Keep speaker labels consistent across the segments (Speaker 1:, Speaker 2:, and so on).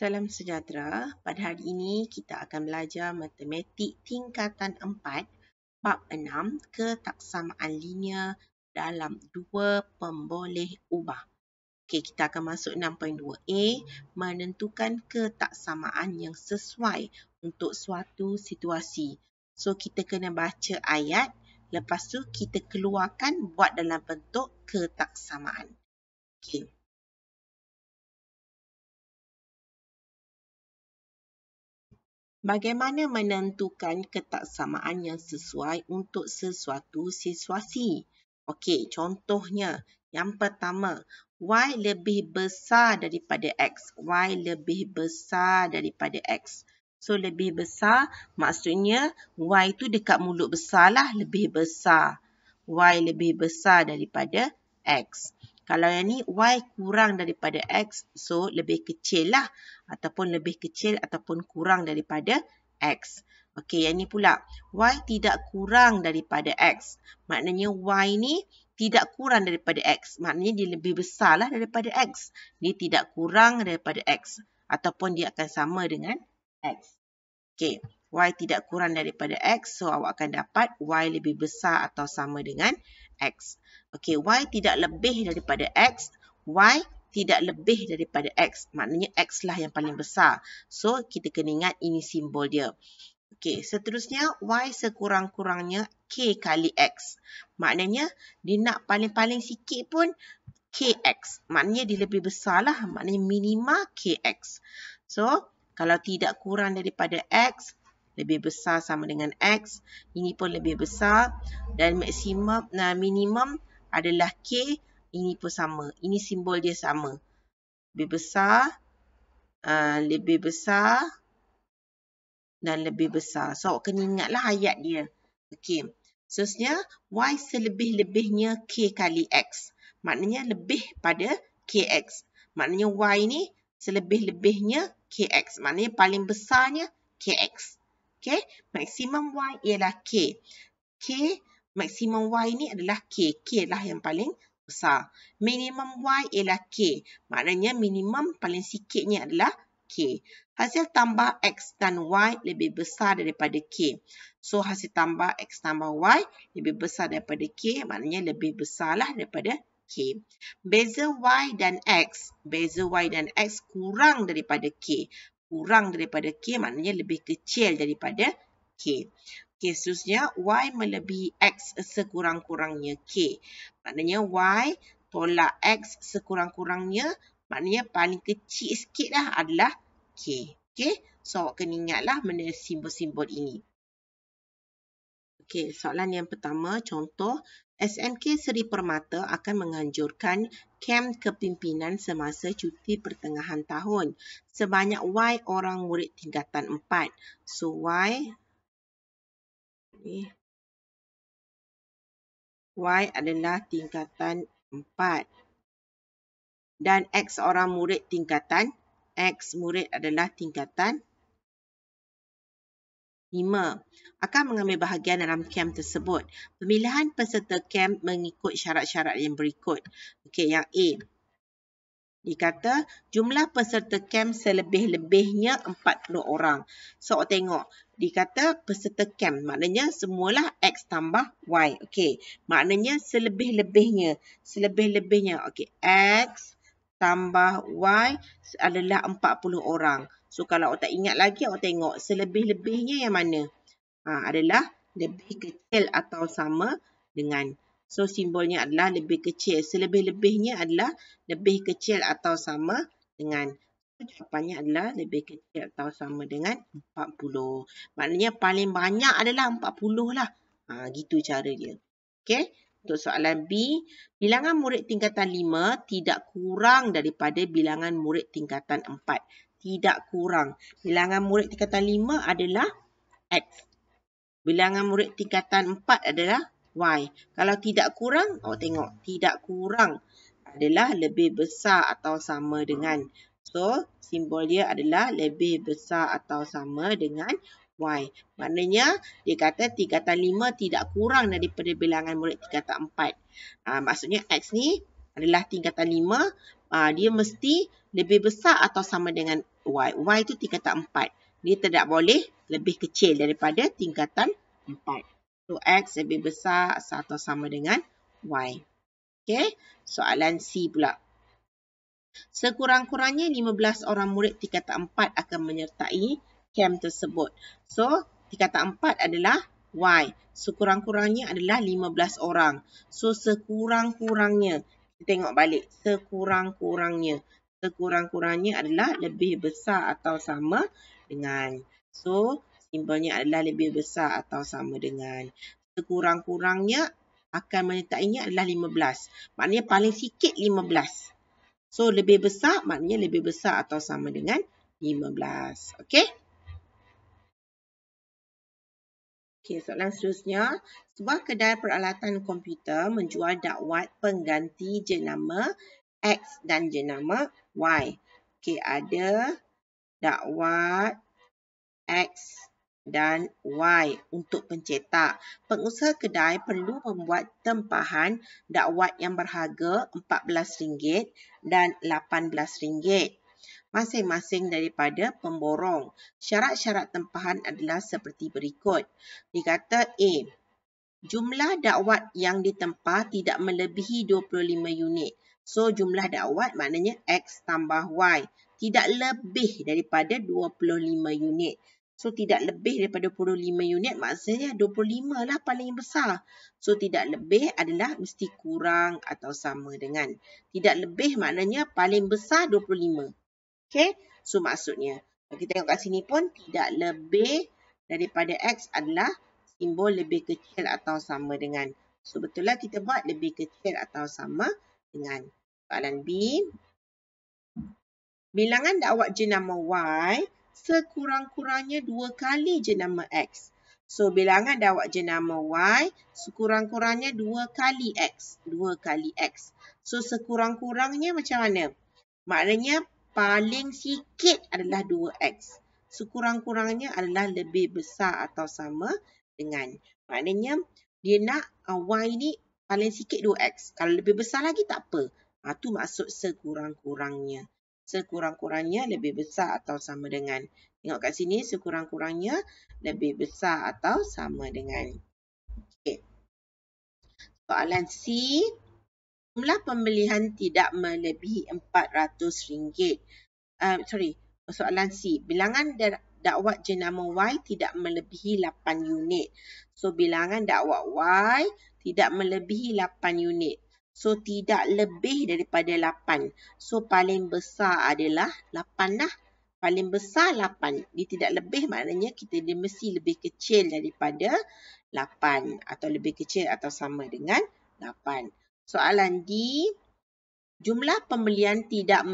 Speaker 1: Salam sejahtera. Pada hari ini kita akan belajar matematik tingkatan 4, bab 6, ketaksamaan linear dalam dua pemboleh ubah. Okey, kita akan masuk 6.2a, menentukan ketaksamaan yang sesuai untuk suatu situasi. So, kita kena baca ayat, lepas tu kita keluarkan buat dalam bentuk ketaksamaan. Okey. Bagaimana menentukan ketaksamaan yang sesuai untuk sesuatu situasi? Okey, contohnya yang pertama, Y lebih besar daripada X. Y lebih besar daripada X. So, lebih besar maksudnya Y tu dekat mulut besar lah, lebih besar. Y lebih besar daripada X. Kalau yang ni Y kurang daripada X, so lebih kecil lah. Ataupun lebih kecil ataupun kurang daripada X. Okey, yang ni pula. Y tidak kurang daripada X. Maknanya Y ni tidak kurang daripada X. Maknanya dia lebih besar lah daripada X. Dia tidak kurang daripada X. Ataupun dia akan sama dengan X. Okey, Y tidak kurang daripada X. So, awak akan dapat Y lebih besar atau sama dengan X. Okey, Y tidak lebih daripada X. Y tidak lebih daripada X. Maknanya X lah yang paling besar. So, kita kena ingat ini simbol dia. Okey, seterusnya Y sekurang-kurangnya K kali X. Maknanya dia nak paling-paling sikit pun KX. Maknanya dia lebih besar lah. Maknanya minima KX. So, kalau tidak kurang daripada X, lebih besar sama dengan X. Ini pun lebih besar. Dan maksimum, minimum adalah K. Ini pun sama. Ini simbol dia sama. Lebih besar, dan lebih besar. So, awak kena ingatlah ayat dia. Okey. Seterusnya, Y selebih-lebihnya K kali X. Maknanya lebih pada KX. Maknanya Y ni selebih-lebihnya KX. Maknanya paling besarnya KX. Okey. Maksimum Y ialah K. K, maksimum Y ni adalah K. K lah yang paling besar. Minimum Y ialah K. Maknanya minimum paling sikitnya adalah K. Hasil tambah X dan Y lebih besar daripada K. So, hasil tambah X tambah Y lebih besar daripada K. Maknanya lebih besarlah daripada K. Beza Y dan X. Beza Y dan X kurang daripada K. Kurang daripada K maknanya lebih kecil daripada K. Okey, seterusnya Y melebihi X sekurang-kurangnya K. Maknanya Y tolak X sekurang-kurangnya. Maknanya paling kecil sikit lah adalah K. Okey, so awak kena ingatlah benda simbol-simbol ini. Okey, soalan yang pertama, contoh. SMK Seri Permata akan menganjurkan kem kepimpinan semasa cuti pertengahan tahun. Sebanyak Y orang murid tingkatan 4. So, Y adalah tingkatan 4. Dan X orang murid tingkatan, X murid adalah tingkatan 5. Akan mengambil bahagian dalam kem tersebut. Pemilihan peserta kem mengikut syarat-syarat yang berikut. Okey, yang A. Dikata jumlah peserta kem selebih-lebihnya 40 orang. So, awak tengok. Dikata peserta kem. Maknanya semualah X tambah Y. Okey. Maknanya selebih-lebihnya. Selebih-lebihnya. Okey. X tambah Y adalah 40 orang. So, kalau awak tak ingat lagi, awak tengok selebih-lebihnya yang mana? Adalah lebih kecil atau sama dengan. So, simbolnya adalah lebih kecil. Selebih-lebihnya adalah lebih kecil atau sama dengan. Jawapannya adalah lebih kecil atau sama dengan 40. Maknanya paling banyak adalah 40 lah. Gitu cara dia. Okey. Untuk soalan B, bilangan murid tingkatan 5 tidak kurang daripada bilangan murid tingkatan 4. Tidak kurang. Bilangan murid tingkatan 5 adalah X. Bilangan murid tingkatan 4 adalah Y. Kalau tidak kurang, awak tengok. Tidak kurang adalah lebih besar atau sama dengan. So, simbol dia adalah lebih besar atau sama dengan Y. Maknanya, dia kata tingkatan 5 tidak kurang daripada bilangan murid tingkatan 4. Maksudnya X ni adalah tingkatan 5, dia mesti lebih besar atau sama dengan Y. Y itu tingkatan 4. Dia tidak boleh lebih kecil daripada tingkatan 4. So, X lebih besar atau sama dengan Y. Okey, soalan C pula. Sekurang-kurangnya 15 orang murid tingkatan 4 akan menyertai kem tersebut. So, tingkatan 4 adalah Y. Sekurang-kurangnya adalah 15 orang. So, sekurang-kurangnya, kita tengok balik. Sekurang-kurangnya. Sekurang-kurangnya adalah lebih besar atau sama dengan. So, simbolnya adalah lebih besar atau sama dengan. Sekurang-kurangnya akan menyertainya adalah 15. Maknanya paling sikit 15. So, lebih besar maknanya lebih besar atau sama dengan 15. Okey? Okey, soalan seterusnya. Sebuah kedai peralatan komputer menjual dakwat pengganti jenama X dan jenama Y. Okey, ada dakwat X dan Y untuk pencetak. Pengusaha kedai perlu membuat tempahan dakwat yang berharga RM14 dan RM18. Masing-masing daripada pemborong. Syarat-syarat tempahan adalah seperti berikut. Dikata A, jumlah dakwat yang ditempah tidak melebihi 25 unit. So, jumlah dakwat maknanya X tambah Y. Tidak lebih daripada 25 unit. So, tidak lebih daripada 25 unit maksudnya 25 lah paling besar. So, tidak lebih adalah mesti kurang atau sama dengan. Tidak lebih maknanya paling besar 25. Okey, so maksudnya. Kita tengok kat sini pun tidak lebih daripada X adalah simbol lebih kecil atau sama dengan. So, betul lah kita buat lebih kecil atau sama dengan. Soalan B. Bilangan dakwat jenama Y sekurang-kurangnya 2 kali jenama X. So, bilangan dakwat jenama Y sekurang-kurangnya 2 kali X. 2 kali X. So, sekurang-kurangnya macam mana? Maknanya paling sikit adalah 2X. Sekurang-kurangnya adalah lebih besar atau sama dengan. Maknanya dia nak Y ni paling sikit 2X. Kalau lebih besar lagi tak apa. Tu maksud sekurang-kurangnya. Sekurang-kurangnya lebih besar atau sama dengan. Tengok kat sini sekurang-kurangnya lebih besar atau sama dengan. Okay. Soalan C. Jumlah pembelian tidak melebihi RM400. Soalan C. Bilangan dakwat jenama Y tidak melebihi 8 unit. So, bilangan dakwat Y tidak melebihi 8 unit. So, tidak lebih daripada 8. So, paling besar adalah 8 lah. Paling besar 8. Dia tidak lebih maknanya dia mesti lebih kecil daripada 8. Atau lebih kecil atau sama dengan 8. Soalan D. Jumlah pembelian tidak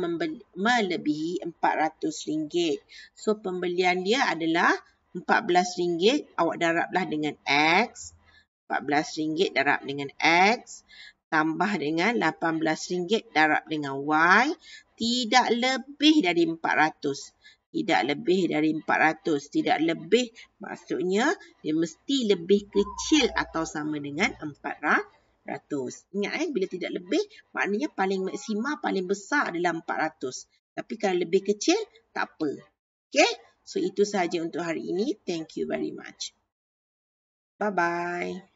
Speaker 1: melebihi RM400. So, pembelian dia adalah RM14. Awak darablah dengan X. RM14 darab dengan X. Tambah dengan RM18 darab dengan Y. Tidak lebih dari 400. Tidak lebih dari 400. Tidak lebih maksudnya dia mesti lebih kecil atau sama dengan 400. Ingat bila tidak lebih, maknanya paling maksimal, paling besar adalah 400. Tapi kalau lebih kecil, tak apa. Okay? So, itu sahaja untuk hari ini. Thank you very much. Bye-bye.